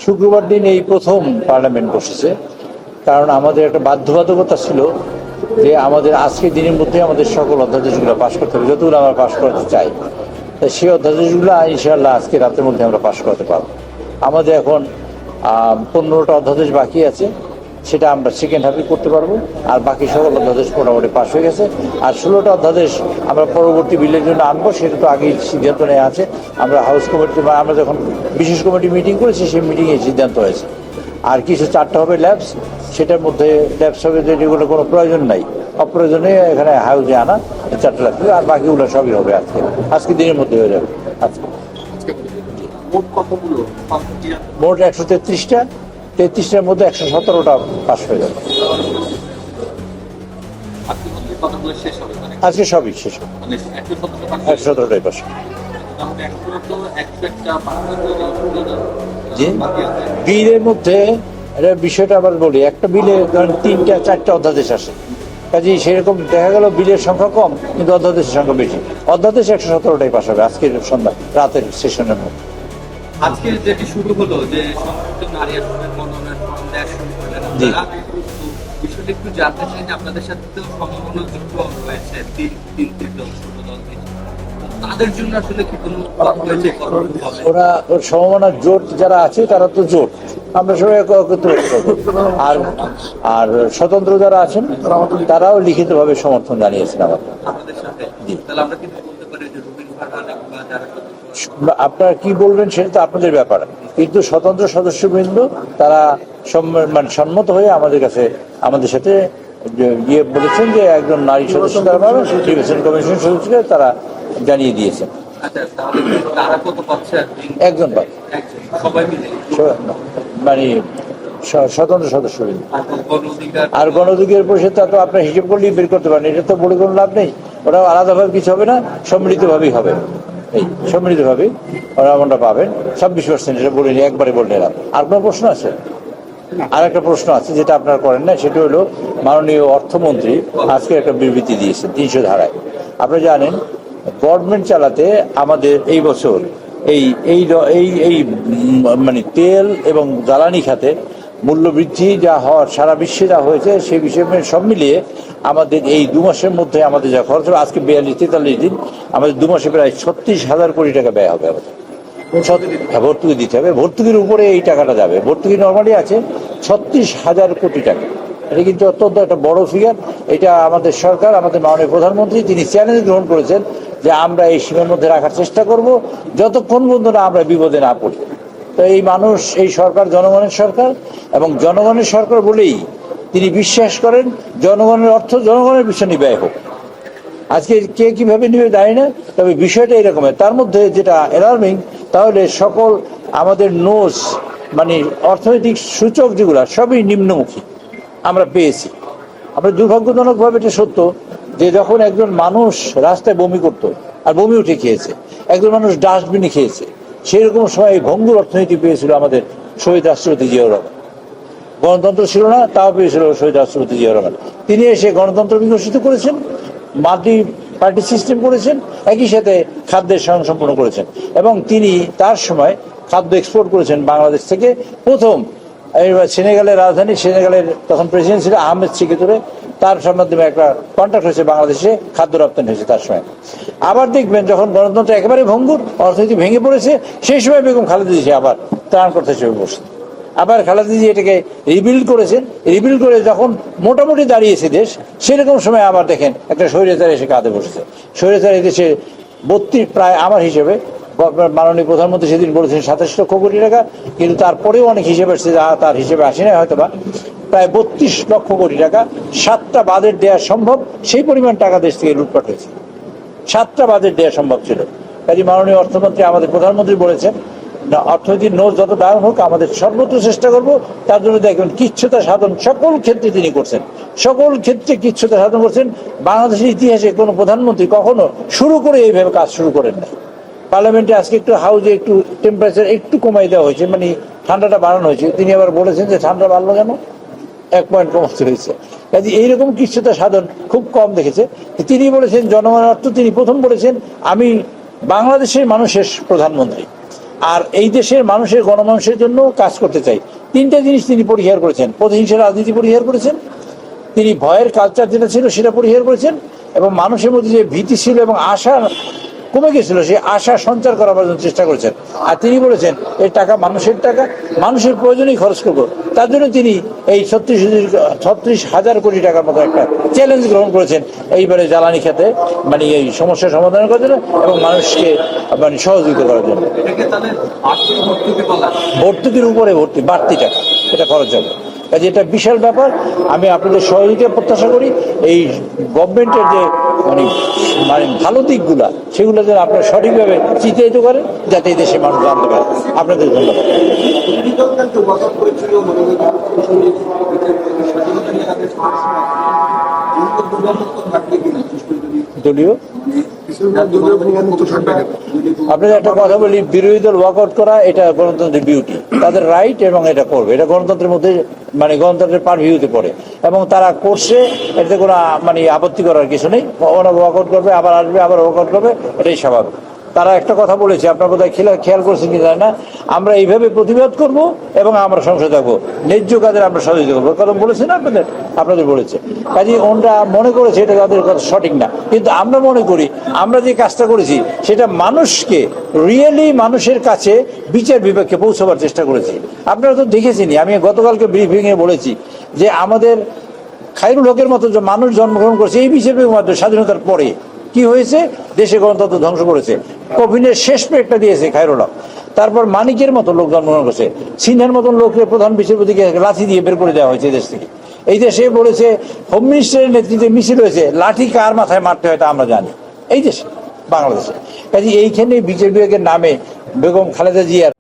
শুক্রবার দিন এই প্রথম পার্লামেন্ট বসেছে, কারণ আমাদের একটা বাধ্যবাধকতা ছিল যে আমাদের আজকের দিনের মধ্যে আমাদের সকল অধ্যাদেশগুলো পাশ করতে হবে, যতগুলো আমরা পাশ করাতে চাই। তাই সেই অধ্যাদেশগুলো ইনশাআল্লাহ আজকে রাতের মধ্যে আমরা পাশ করাতে পারবো। আমাদের এখন 15টা অধ্যাদেশ বাকি আছে, সেটা আমরা সেকেন্ড হাফে করতে পারবো। আর বাকি সকল অধ্যাদেশ মোটামুটি পাশ হয়ে গেছে। আর 16টা অধ্যাদেশ আমরা পরবর্তী বিলের জন্য আনবো, সেটা তো আগেই সিদ্ধান্ত নেওয়া আছে। আমরা হাউস কমিটি বা আমরা যখন বিশেষ কমিটি মিটিং করেছি, সেই মিটিংয়ে সিদ্ধান্ত হয়েছে। আর কিছু 4টা হবে ল্যাবস, সেটার মধ্যে ল্যাবস হবে যেগুলো কোনো প্রয়োজন নাই, অপ্রয়োজনে এখানে হাউসে আনা 4টা লাগবে। আর বাকিগুলো সবই হবে আজকে দিনের মধ্যে হয়ে যাবে। আজকে মোট 133টা, 33টার মধ্যে 117টা পাস হয়ে যাবে। আজকে সবই শেষ হবে, 117টাই পাস। জি, বিলের মধ্যে এটা বিষয়টা আবার বলি, একটা বিলে ধরেন 3টা 4টা অধ্যাদেশ আসে, কাজে সেরকম দেখা গেল বিলের সংখ্যা কম কিন্তু অধ্যাদেশের সংখ্যা বেশি। অধ্যাদেশ 117টাই পাস হবে আজকের সন্ধ্যা রাতের সেশনের মধ্যে। আজকে যেটি শুরু হলো যে সংযুক্ত নারী আসনের মনোনয়ন ফর্ম দেওয়া শুরু করলেন আপনারা, বিষয়টা একটু জানতে চাই যে আপনাদের সাথে তো সম্ভাবনা যুক্ত রয়েছে তিনটি দল, ছোট দল, তাদের জন্য আসলে কি কোনো হয়েছে? ওরা সম্ভাবনা জোট যারা আছে তারা তো জোট, আমরা সবাই আর আর স্বতন্ত্র যারা আছেন তারাও লিখিতভাবে সমর্থন জানিয়েছেন আমাদের সাথে। তাহলে আমরা কিন্তু বলতে পারি যে রুবিন ফারহান বা যারা আপনারা কি বলবেন সেটা তো আপনাদের ব্যাপার, কিন্তু স্বতন্ত্র সদস্যবৃন্দ তারা সম্মত হয়ে আমাদের কাছে আমাদের সাথে গিয়ে বলেছেন যে একজন নারী সদস্য তারা পাবেন, নির্বাচন কমিশন সদস্যকে তারা জানিয়ে দিয়েছেন। একজন পাবে, মানে স্বতন্ত্র সদস্যবৃন্দ। আর গণ অধিকার পরিষদ তো আপনার হিসেব করলেই বের করতে পারেন, এটা তো বলে কোনো লাভ নেই। ওরা আলাদাভাবে কিছু হবে না, সম্মিলিতভাবেই হবে। এই সম্মিলিতভাবে ওরা আমরা পাবেন 26%, এটা বলিনি, একবারে বলে নিলাম। আর কোনো প্রশ্ন আছে? আর একটা প্রশ্ন আছে যেটা আপনারা করেন না, সেটা হলো মাননীয় অর্থমন্ত্রী আজকে একটা বিবৃতি দিয়েছেন 300 ধারায়। আপনারা জানেন গভর্নমেন্ট চালাতে আমাদের এই বছর এই এই এই মানে তেল এবং জ্বালানি খাতে মূল্যবৃদ্ধি যা হওয়ার সারা বিশ্বে যা হয়েছে সেই বিষয়ে সব মিলিয়ে আমাদের এই 2 মাসের মধ্যে আমাদের যা খরচ হবে, আজকে 42-43 দিন, আমাদের 2 মাসে প্রায় 36,000 কোটি টাকা ব্যয় হবে আমাদের। ভর্তুকি দিতে হবে, ভর্তুকির উপরে এই টাকাটা যাবে। ভর্তুকি নর্মালি আছে 36,000 কোটি টাকা, এটা কিন্তু অত্যন্ত একটা বড় ফিগার। এটা আমাদের সরকার, আমাদের মাননীয় প্রধানমন্ত্রী তিনি চ্যালেঞ্জ গ্রহণ করেছেন যে আমরা এই সীমার মধ্যে রাখার চেষ্টা করব যতক্ষণ পর্যন্ত না আমরা বিপদে না পড়ি। তো এই মানুষ, এই সরকার জনগণের সরকার, এবং জনগণের সরকার বলেই তিনি বিশ্বাস করেন জনগণের অর্থ জনগণের পিছনে ব্যয় হোক। আজকে কে কিভাবে নেবে জানি না, তবে বিষয়টা এরকমের। তার মধ্যে যেটা অ্যালার্মিং, তাহলে সকল আমাদের নোজ মানে অর্থনৈতিক সূচক যেগুলো সবই নিম্নমুখী আমরা পেয়েছি। আমরা দুর্ভাগ্যজনকভাবে এটা সত্য যে যখন একজন মানুষ রাস্তায় বমি করতো আর বমি উঠে খেয়েছে, একজন মানুষ ডাস্টবিনে খেয়েছে, সেই রকম সময় ভঙ্গুর অর্থনীতি পেয়েছিল আমাদের শহীদ রাষ্ট্রপতি জিয়াউর রহমান। গণতন্ত্র ছিল না, তাও পেয়েছিল শহীদ রাষ্ট্রপতি জিয়াউর রহমান। তিনি এসে গণতন্ত্র বিকশিত করেছেন, মাল্টি পার্টি সিস্টেম করেছেন, একই সাথে খাদ্যের স্বয়ংসম্পূর্ণ করেছেন, এবং তিনি তার সময় খাদ্য এক্সপোর্ট করেছেন বাংলাদেশ থেকে। প্রথম সেনেগালের রাজধানী, সেনেগালের তখন প্রেসিডেন্ট ছিল আহমেদ সিকিতুরে, তার মাধ্যমে একটা কন্ট্রাক্ট হয়েছে, বাংলাদেশে খাদ্য রপ্তানি হয়েছে তার সময়। আবার দেখবেন যখন গণতন্ত্র একেবারে ভঙ্গুর, অর্থনীতি ভেঙে পড়েছে, সেই সময় বেগম খালেদা জিয়া আবার ত্রাণকর্তা হিসেবে বসছে। আবার খালেদা জিয়া এটাকে রিবিল্ড করেছেন, রিবিল্ড করে যখন মোটামুটি দাঁড়িয়েছে দেশ, সেরকম সময় আবার দেখেন একটা স্বৈরাচার এসে কাঁধে বসেছে। স্বৈরাচার এদেশে 32 প্রায় আমার হিসেবে, মাননীয় প্রধানমন্ত্রী সেদিন বলেছেন 27 লক্ষ কোটি টাকা, কিন্তু তারপরেও অনেক হিসেবে আসছে, যা তার হিসেবে আসে না হয়তো বা, প্রায় 32 লক্ষ কোটি টাকা। 7টা বাজেট দেওয়া সম্ভব, সেই পরিমাণ টাকা দেশ থেকে লুটপাট হয়েছে। 7টা বাজেট দেওয়া সম্ভব ছিল। কাজে মাননীয় অর্থমন্ত্রী, আমাদের প্রধানমন্ত্রী বলেছেন না, অর্থনীতির নোট যত ডাউন হোক আমাদের সর্বোচ্চ চেষ্টা করব। তার জন্য দেখবেন কিচ্ছুতা সাধন সকল ক্ষেত্রে তিনি করছেন, সকল ক্ষেত্রে কিচ্ছুতা সাধন করছেন। বাংলাদেশের ইতিহাসে কোনো প্রধানমন্ত্রী কখনো শুরু করে এইভাবে কাজ শুরু করেন না। পার্লামেন্টে আজকে একটু হাউজে একটু টেম্পারেচার একটু কমাই দেওয়া হয়েছে, মানে ঠান্ডাটা বাড়ানো হয়েছে। তিনি আবার বলেছেন যে ঠান্ডা বাড়লো কেন, 1 পয়েন্ট কমাতে হয়েছে। কাজে এইরকম কিছুটা সাধন খুব কম দেখেছে। তিনি বলেছেন জনগণের অর্থ, তিনি প্রথম বলেছেন আমি বাংলাদেশের মানুষের প্রধানমন্ত্রী। আর এই দেশের মানুষের গণমানুষের জন্য কাজ করতে চাই। তিনটা জিনিস তিনি পরিহার করেছেন। প্রতিহিংসা রাজনীতি পরিহার করেছেন, তিনি ভয়ের কালচার যেটা ছিল সেটা পরিহার করেছেন, এবং মানুষের মধ্যে যে ভীতি ছিল এবং আশা কমে গেছিল সেই আশা সঞ্চার করার জন্য চেষ্টা করেছেন। আর তিনি বলেছেন এই টাকা মানুষের টাকা, মানুষের প্রয়োজনেই খরচ করবো। তার জন্য তিনি এই 36,000 কোটি টাকার মতো একটা চ্যালেঞ্জ গ্রহণ করেছেন এইবারে জ্বালানি খাতে, মানে এই সমস্যার সমাধান করার জন্য এবং মানুষকে মানে সহযোগিতা করার জন্য। এটাকে তাহলে আর্থিক ভর্তুকি বলা হয়? ভর্তুকির উপরে ভর্তি, বাড়তি টাকা এটা খরচ হবে। কাজে এটা বিশাল ব্যাপার। আমি আপনাদের সহযোগিতা প্রত্যাশা করি। এই গভর্নমেন্টের যে মানে মানে ভালো দিকগুলা সেগুলো যেন আপনারা সঠিকভাবে চিত্রায়িত করেন যাতে এই দেশের মানুষ জানতে পারে। আপনাদের ধন্যবাদ। দলীয় আপনাদের একটা কথা বলি, বিরোধী দল ওয়াকআউট করা এটা গণতন্ত্রের বিউটি, তাদের রাইট, এবং এটা করবে, এটা গণতন্ত্রের মধ্যে মানে গণতন্ত্রের পারভিউতে পড়ে, এবং তারা করছে, এটাতে কোনো মানে আপত্তি করার কিছু নেই। ওরা ওয়াকআউট করবে, আবার আসবে, আবার ওয়াকআউট করবে, এটাই স্বাভাবিক। তারা একটা কথা বলেছে, আপনার বোধহয় খেয়াল করছেন কি জানি না, আমরা এইভাবে প্রতিবাদ করব এবং আমরা সংসদে থাকবো, ন্যায্য কাজের আমরা সহযোগিতা করবো, কথা বলেছে না আপনাদের বলেছে। কাজে ওনরা মনে করেছে এটা তাদের কথা সঠিক না, কিন্তু আমরা মনে করি আমরা যে কাজটা করেছি সেটা মানুষকে রিয়েলি মানুষের কাছে বিচার বিভাগকে পৌঁছাবার চেষ্টা করেছি। আপনারা তো দেখেছেনই, আমি গতকালকে ব্রিফিংয়ে বলেছি যে আমাদের খায়রুল হকের মতো যে মানুষ জন্মগ্রহণ করেছে এই বিচার বিভাগের মাধ্যমে স্বাধীনতার পরে কি হয়েছে, দেশে গণতন্ত্র ধ্বংস করেছে। কফিনের শেষ পেটটা দিয়েছে খায়রুল হক। তারপর মানিকের মতো লোক জন্মগ্রহণ করেছে, সিনহার মতন লোককে প্রধান বিচারপতিকে লাঠি দিয়ে বের করে দেওয়া হয়েছে দেশ থেকে। এই দেশে বলেছে হোম মিনিস্টারের নেতৃত্বে মিছিল হয়েছে, লাঠি কার মাথায় মারতে হয় তা আমরা জানি এই দেশে, বাংলাদেশে। কাজে এইখানে বিচার বিভাগের নামে বেগম খালেদা জিয়ার